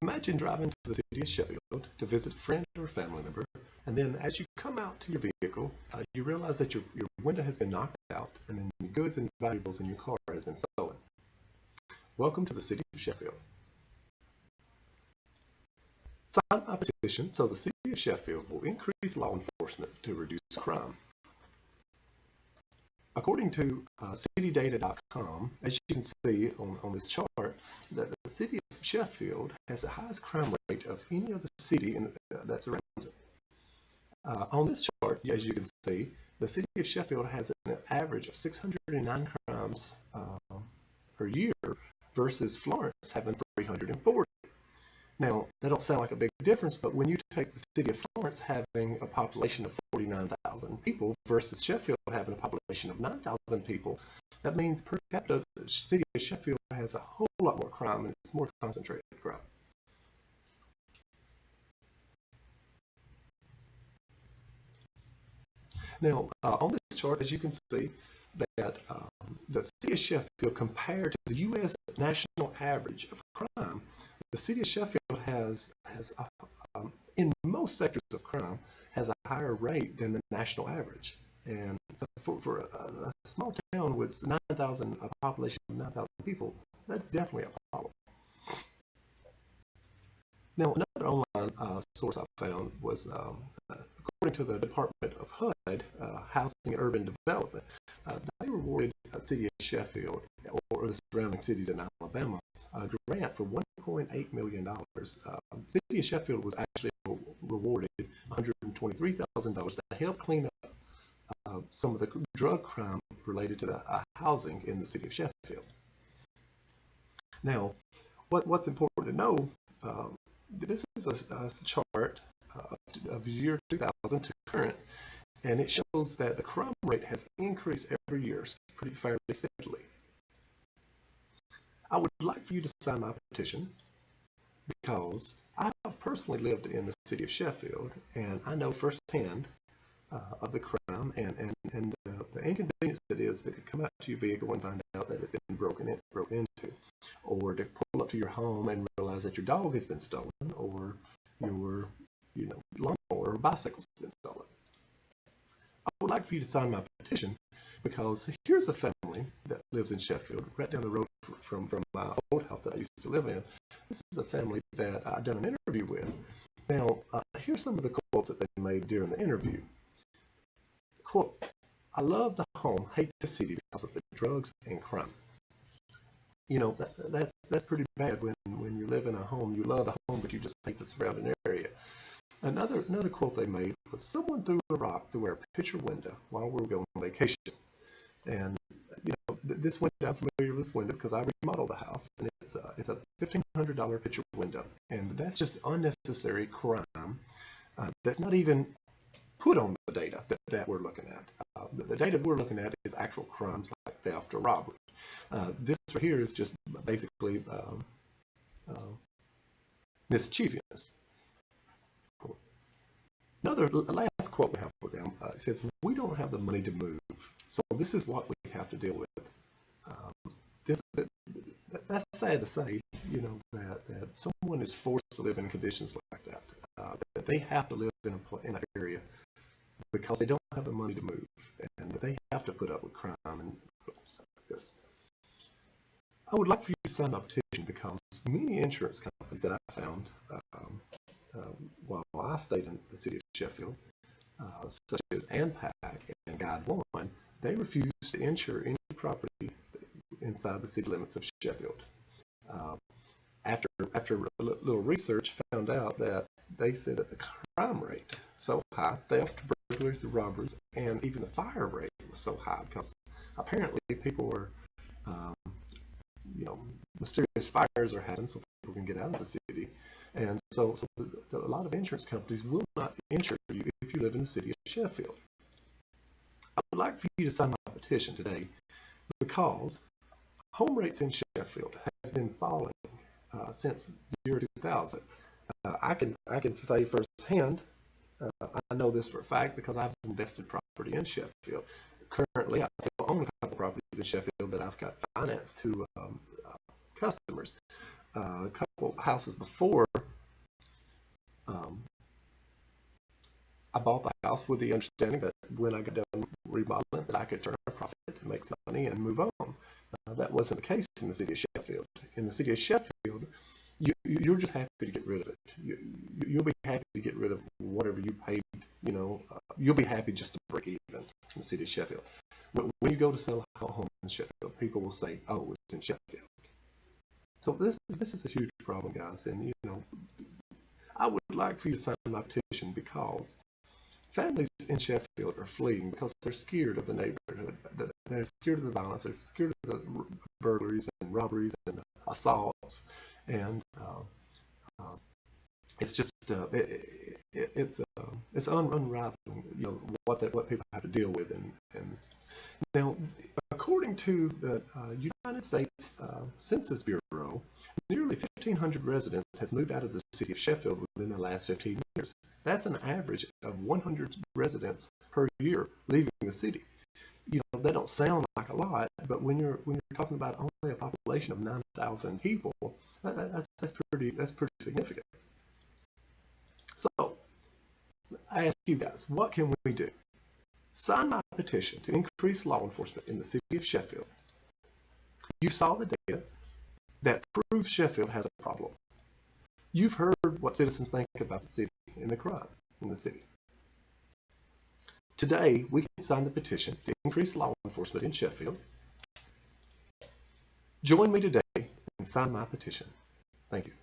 Imagine driving to the city of Sheffield to visit a friend or a family member, and then as you come out to your vehicle, you realize that your window has been knocked out, and then your goods and valuables in your car has been stolen. Welcome to the city of Sheffield. Sign my petition so the city of Sheffield will increase law enforcement to reduce crime. According to citydata.com, as you can see on this chart, that the city of Sheffield has the highest crime rate of any other city that surrounds it. On this chart, as you can see, the city of Sheffield has an average of 609 crimes per year versus Florence having 340. Now, that don't sound like a big difference, but when you take the city of Florence having a population of 49,000 people versus Sheffield having a population of 9,000 people, that means per capita, the city of Sheffield has a whole lot more crime, and it's more concentrated crime. Now, on this chart, as you can see, that the city of Sheffield compared to the U.S. national average of crime, the city of Sheffield has in most sectors of crime, has a higher rate than the national average. And for a small town with 9,000, a population of 9,000 people, that's definitely a problem. Now, another online source I found was, according to the Department of HUD, Housing and Urban Development, they rewarded the city of Sheffield, or the surrounding cities in Alabama, a grant for $1.8 million. The city of Sheffield was actually rewarded $123,000 to help clean up some of the drug crime related to the housing in the city of Sheffield. Now, what's important to know, this is a chart of year 2000 to current, and it shows that the crime rate has increased every year pretty fairly steadily. I would like for you to sign my petition because I have personally lived in the city of Sheffield, and I know firsthand of the crime and the inconvenience it is to come out to your vehicle and find out that it's been broken into, or to pull up to your home and realize that your dog has been stolen, or your lawnmower or bicycle's been stolen. I would like for you to sign my petition because here's a family that lives in Sheffield, right down the road from my old house that I used to live in. This is a family that I've done an interview with. Now, here's some of the quotes that they made during the interview. Quote, "I love the home, hate the city because of the drugs and crime." You know, that's pretty bad when you live in a home, you love the home, but you just hate the surrounding area. Another quote they made was, "Someone threw a rock through our picture window while we were going on vacation." And this window, I'm familiar with this window because I remodeled the house, and it's a $1,500 picture window, and that's just unnecessary crime that's not even put on the data that we're looking at. The data we're looking at is actual crimes like theft or robbery. This right here is just basically mischievous. Last quote we have for them, it says, "We don't have the money to move, so this is what we have to deal with." That's sad to say, that someone is forced to live in conditions like that, that they have to live in an area because they don't have the money to move, and they have to put up with crime and stuff like this. I would like for you to sign my petition because many insurance companies that I found while I stayed in the city of Sheffield, such as ANPAC and Guide One, they refuse to insure any property inside the city limits of Sheffield. After a little research, found out that they said that the crime rate so high, theft, burglaries, robberies, and even the fire rate was so high because apparently people were, mysterious fires are happening so people can get out of the city. And so a lot of insurance companies will not insure you if you live in the city of Sheffield. I would like for you to sign my petition today because home rates in Sheffield has been falling since the year 2000. I can say firsthand, I know this for a fact because I've invested property in Sheffield. Currently, I still own a couple properties in Sheffield that I've got financed to customers. a couple houses before I bought the house with the understanding that when I got done remodeling, that I could turn a profit and make some money and move on. That wasn't the case in the city of Sheffield. In the city of Sheffield, you're just happy to get rid of it. You'll be happy to get rid of whatever you paid. You'll be happy just to break even in the city of Sheffield. But when you go to sell a home in Sheffield, people will say, "Oh, it's in Sheffield." So this is a huge problem, guys. And I would like for you to sign my petition because families in Sheffield are fleeing because they're scared of the neighborhood. They're scared of the violence. They're scared of the burglaries and robberies and the assaults. And it's just it's unraveling. What people have to deal with. And now, according to the United States Census Bureau, nearly 1,500 residents has moved out of the city of Sheffield within the last 15 years. That's an average of 100 residents per year leaving the city. That don't sound like a lot, but when you're talking about only a population of 9,000 people, that's pretty significant. So, I ask you guys, what can we do? Sign my petition to increase law enforcement in the city of Sheffield. You saw the data that proves Sheffield has a problem. You've heard what citizens think about the city and the crime in the city. Today, we can sign the petition to increase law enforcement in Sheffield. Join me today and sign my petition. Thank you.